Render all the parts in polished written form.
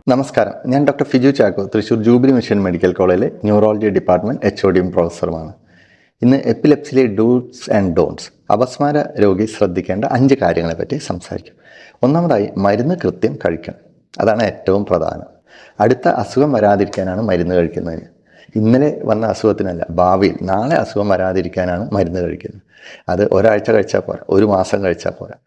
നമസ്കാരം, ഞാൻ doctor Fiju Chacko, Thrissur jubilee mission medical കോളേജിലെ ന്യൂറോളജി ഡിപ്പാർട്ട്മെൻറ്റ് HODയും പ്രൊഫസറുമാണ്. ഇന്ന് എപ്പിലെപ്സിലെ ഡൂസ് ആൻഡ് ഡോൺസ്, അപസ്മാര രോഗി ശ്രദ്ധിക്കേണ്ട 5 കാര്യങ്ങളെപ്പറ്റി സംസാരിക്കും. ഒന്നാമതായി, മരുന്ന് കൃത്യം കഴിക്കണം. അതാണ് ഏറ്റവും പ്രധാനം. അടുത്ത അസുഖം വരാതിരിക്കാനാണ് മരുന്ന് കഴിക്കുന്നതിന്. ഇന്നലെ വന്ന അസുഖത്തിനല്ല, ഭാവിയിൽ നാളെ അസുഖം വരാതിരിക്കാനാണ് മരുന്ന് കഴിക്കുന്നത്. അത് ഒരാഴ്ച കഴിച്ചാൽ പോരാ, ഒരു മാസം കഴിച്ചാൽ പോരാ.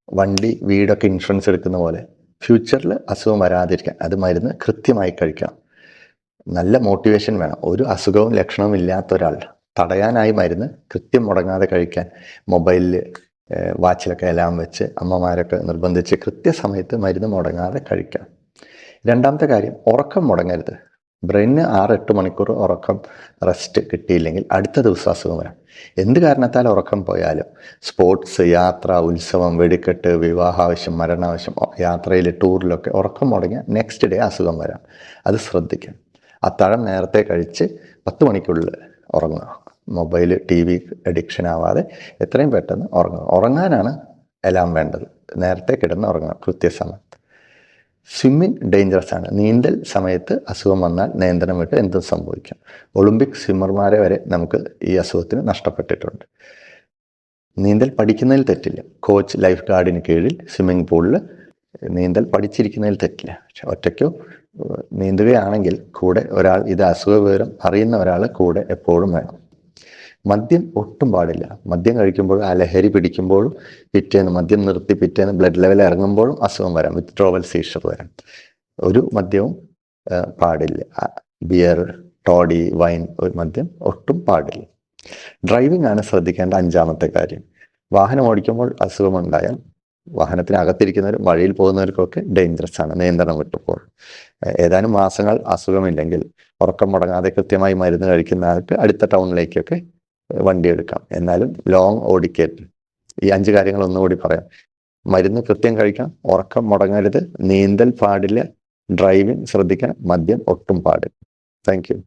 വണ്ടി, വീടൊക്കെ ഇൻഷുറൻസ് എടുക്കുന്ന പോലെ ഫ്യൂച്ചറിൽ അസുഖം വരാതിരിക്കാൻ അത് മരുന്ന് കൃത്യമായി കഴിക്കണം. നല്ല മോട്ടിവേഷൻ വേണം. ഒരു അസുഖവും ലക്ഷണവും ഇല്ലാത്ത ഒരാൾ തടയാനായി മരുന്ന് കൃത്യം മുടങ്ങാതെ കഴിക്കാൻ മൊബൈലിൽ വാച്ചിലൊക്കെ എല്ലാം വെച്ച് അമ്മമാരൊക്കെ നിർബന്ധിച്ച് കൃത്യസമയത്ത് മരുന്ന് മുടങ്ങാതെ കഴിക്കണം. രണ്ടാമത്തെ കാര്യം, ഉറക്കം മുടങ്ങരുത്. ബ്രെയിനിന് 6-8 മണിക്കൂർ ഉറക്കം റെസ്റ്റ് കിട്ടിയില്ലെങ്കിൽ അടുത്ത ദിവസം അസുഖം വരാം. എന്ത് കാരണത്താൽ ഉറക്കം പോയാലും, സ്പോർട്സ്, യാത്ര, ഉത്സവം, വെടിക്കെട്ട്, വിവാഹാവശ്യം, മരണാവശ്യം, യാത്രയിൽ, ടൂറിലൊക്കെ ഉറക്കം മുടങ്ങിയാൽ നെക്സ്റ്റ് ഡേ അസുഖം വരാം. അത് ശ്രദ്ധിക്കണം. അത്താഴം നേരത്തെ കഴിച്ച് 10 മണിക്കുള്ളിൽ ഉറങ്ങുക. മൊബൈൽ, TV അഡിക്ഷൻ ആവാതെ എത്രയും പെട്ടെന്ന് ഉറങ്ങുക. ഉറങ്ങാനാണ് എല്ലാം വേണ്ടത്. നേരത്തെ കിടന്ന് ഉറങ്ങുക കൃത്യസമയത്ത്. സ്വിമ്മിങ് ഡേഞ്ചറസ് ആണ്. നീന്തൽ സമയത്ത് അസുഖം വന്നാൽ നിയന്ത്രണം വിട്ട് എന്തും സംഭവിക്കാം. ഒളിമ്പിക് സ്വിമ്മർമാരെ വരെ നമുക്ക് ഈ അസുഖത്തിന് നഷ്ടപ്പെട്ടിട്ടുണ്ട്. നീന്തൽ പഠിക്കുന്നതിൽ തെറ്റില്ല. കോച്ച്, ലൈഫ് ഗാർഡിന് കീഴിൽ സ്വിമ്മിംഗ് പൂളിൽ നീന്തൽ പഠിച്ചിരിക്കുന്നതിൽ തെറ്റില്ല. പക്ഷെ ഒറ്റയ്ക്കോ നീന്തുകയാണെങ്കിൽ കൂടെ ഒരാൾ, ഇത് അസുഖ വിവരം അറിയുന്ന ഒരാൾ കൂടെ എപ്പോഴും വേണം. മദ്യം ഒട്ടും പാടില്ല. മദ്യം കഴിക്കുമ്പോഴും ആ ലഹരി പിടിക്കുമ്പോഴും പിറ്റേന്ന് മദ്യം നിർത്തി പിറ്റേന്ന് ബ്ലഡ് ലെവൽ ഇറങ്ങുമ്പോഴും അസുഖം വരാം. വിത്ഡ്രോവൽ സീഷർ വരാം. ഒരു മദ്യവും പാടില്ല. ബിയർ, ടോഡി, വൈൻ, ഒരു മദ്യം ഒട്ടും പാടില്ല. ഡ്രൈവിംഗ് ആണ് ശ്രദ്ധിക്കേണ്ട 5-ാമത്തെ കാര്യം. വാഹനം ഓടിക്കുമ്പോൾ അസുഖമുണ്ടായാൽ വാഹനത്തിനകത്തിരിക്കുന്നവരും വഴിയിൽ പോകുന്നവർക്കൊക്കെ ഡേഞ്ചറസ് ആണ്, നിയന്ത്രണം വിട്ടുപ്പോൾ. ഏതാനും മാസങ്ങൾ അസുഖമില്ലെങ്കിൽ ഉറക്കം മുടങ്ങാതെ കൃത്യമായി മരുന്ന് കഴിക്കുന്ന ആൾക്ക് അടുത്ത ടൗണിലേക്കൊക്കെ വണ്ടി എടുക്കാം. എന്നാലും ലോങ് ഓടിക്കരുത്. ഈ 5 കാര്യങ്ങൾ ഒന്നുകൂടി പറയാം. മരുന്ന് കൃത്യം കഴിക്കണം, ഉറക്കം മുടങ്ങരുത്, നീന്തൽ പാടില്ല, ഡ്രൈവിംഗ് ശ്രദ്ധിക്കണം, മദ്യം ഒട്ടും പാടില്ല. Thank you.